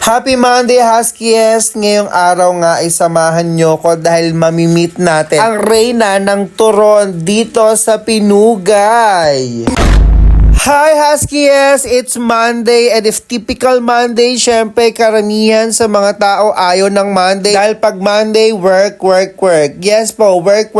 Happy Monday, Huskies! Ngayong araw nga ay samahan nyo ko dahil mamimit natin ang reyna ng turon dito sa Pinugay. Hi Huskies! It's Monday and if typical Monday, syempre karamihan sa mga tao ayaw ng Monday dahil pag Monday, work. Yes po, work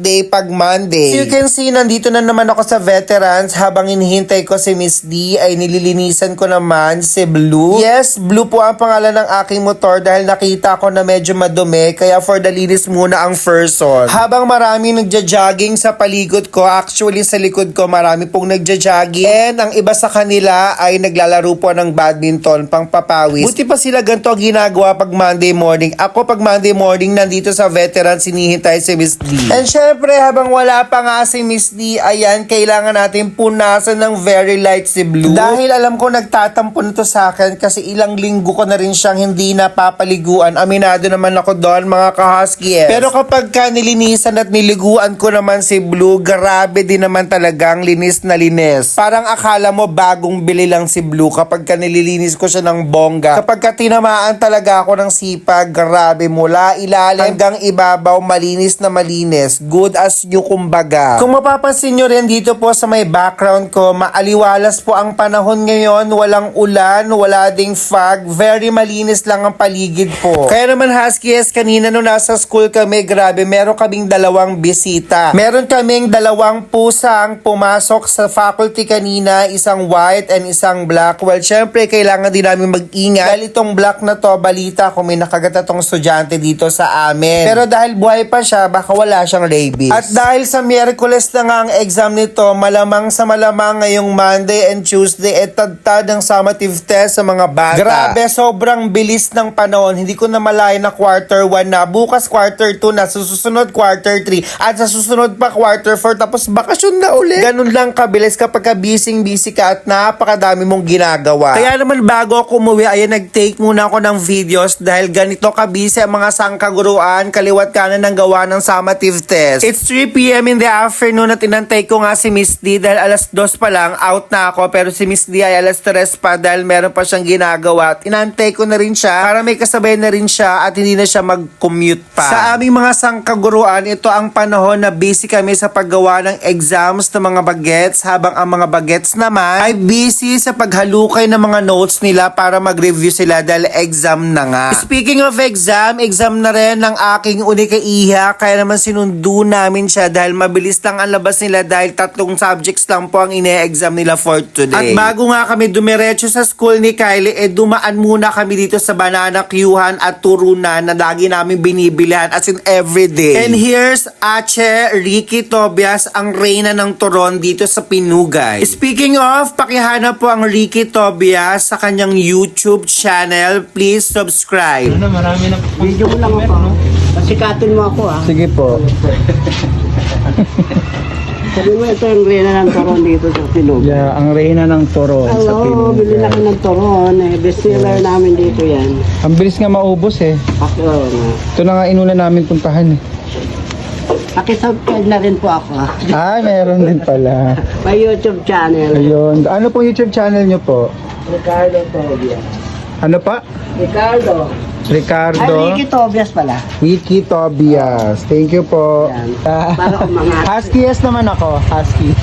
day pag Monday. So you can see, nandito na naman ako sa veterans habang hinihintay ko si Miss D ay nililinisan ko naman si Blue. Yes, Blue po ang pangalan ng aking motor dahil nakita ko na medyo madumi kaya for the linis muna ang first on. Habang marami nagja-jogging sa paligid ko, actually sa likod ko marami pong nagja-jogging. And ang iba sa kanila ay naglalaro po ng badminton pang papawis. Buti pa sila ganito ginagawa pag Monday morning. Ako pag Monday morning nandito sa veteran sinihintay si Miss D. And syempre habang wala pa nga si Miss D, ayan, kailangan natin punasan ng very light si Blue. Dahil alam ko nagtatampo nito sa akin kasi ilang linggo ko na rin siyang hindi napapaliguan. Aminado naman ako doon mga ka-Huskies. Pero kapag nilinisan at niliguan ko naman si Blue, grabe din naman talagang linis na linis. Parang akala mo bagong bili lang si Blue kapag nililinis ko siya ng bongga. Kapag tinamaan talaga ako ng sipag, grabe, mula ilalim hanggang ibabaw, malinis na malinis. Good as new kumbaga. Kung mapapansin nyo rin dito po sa may background ko, maaliwalas po ang panahon ngayon. Walang ulan, wala ding fog. Very malinis lang ang paligid po. Kaya naman Huskies, kanina nung nasa school kami, grabe, meron kaming dalawang bisita. Meron kaming dalawang pusang pumasok sa faculty kanina, isang white and isang black. Well, syempre, kailangan din namin mag-ingat. Dahil itong black na to, balita kung may nakagat itong estudyante dito sa amin. Pero dahil buhay pa siya, baka wala siyang rabies. At dahil sa Miyerkules na nga ang exam nito, malamang sa malamang ngayong Monday and Tuesday, tad ng summative test sa mga bata. Grabe, sobrang bilis ng panahon. Hindi ko na malaya na quarter 1 na. Bukas quarter 2 na. Susunod quarter 3. At sa susunod pa quarter 4. Tapos bakasyon na ulit. Ganun lang kabilis kapag busy ka at napakadami mong ginagawa. Kaya naman bago ako umuwi, ayan, nag-take muna ako ng videos dahil ganito kabisi ang mga sangkaguruan, kaliwat kanan ng gawa ng summative test. It's 3 PM in the afternoon at inantay ko nga si Miss D dahil alas 2 pa lang, out na ako, pero si Miss D ay alas 3 pa dahil meron pa siyang ginagawa at inantay ko na rin siya para may kasabay na rin siya at hindi na siya mag-commute pa. Sa aming mga sangkaguruan, ito ang panahon na busy kami sa paggawa ng exams ng mga bagets habang ang mga bagets naman ay busy sa paghalukay ng mga notes nila para mag-review sila dahil exam na nga. Speaking of exam na rin ng aking unika iha, kaya naman sinundo namin siya dahil mabilis lang ang labas nila dahil 3 subjects lang po ang ine-exam nila for today. At bago nga kami dumiretso sa school ni Kylie, dumaan muna kami dito sa Banana Q-han at turunan na lagi namin binibilihan as in everyday. And here's Ache Ricky Tobias, ang reyna ng turon dito sa Pinugay. Speaking of, pakihanap po ang Ricky Tobias sa kanyang YouTube channel. Please subscribe. Marami na Video mo lang ako. Pasikatin mo ako Sige po. Sabi mo ito yung reyna ng turon dito sa Pinugay. Yeah, ang reyna ng turon sa Hello, bili na Pinugay. ka ng turon. Bestseller namin dito yan. Ang bilis nga maubos eh. Ito na nga inuna namin puntahan eh. Pakisubscribe na rin po ako. Ay, meron din pala. May YouTube channel. Ayun. Ano po YouTube channel nyo po? Ricardo Tobias. Ano pa? Ricardo. Ricardo. Ricky Tobias pala. Wiki Tobias. Thank you po. Yan. Para umangat. Huskies naman ako. Huskies.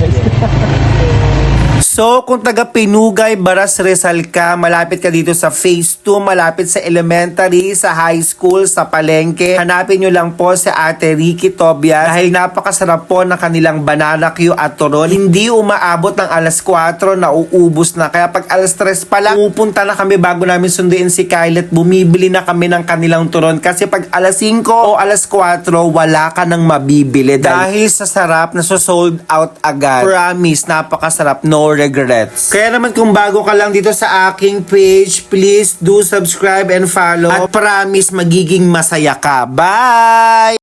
So, kung taga Pinugay, Baras, Rizal ka, malapit ka dito sa Phase 2, malapit sa elementary, sa high school, sa palengke, hanapin nyo lang po si Ate Ricky Tobias dahil napakasarap po ng kanilang banana Q at turon. Hindi umaabot ng alas 4, nauubos na. Kaya pag alas 3 pa lang, pupunta na kami bago namin sunduin si Kylie at bumibili na kami ng kanilang turon. Kasi pag alas 5 o alas 4, wala ka nang mabibili. Dahil sa sarap, sold out agad. Promise, napakasarap. No regrets. Kaya naman kung bago ka lang dito sa aking page, please do subscribe and follow. At promise, magiging masaya ka. Bye!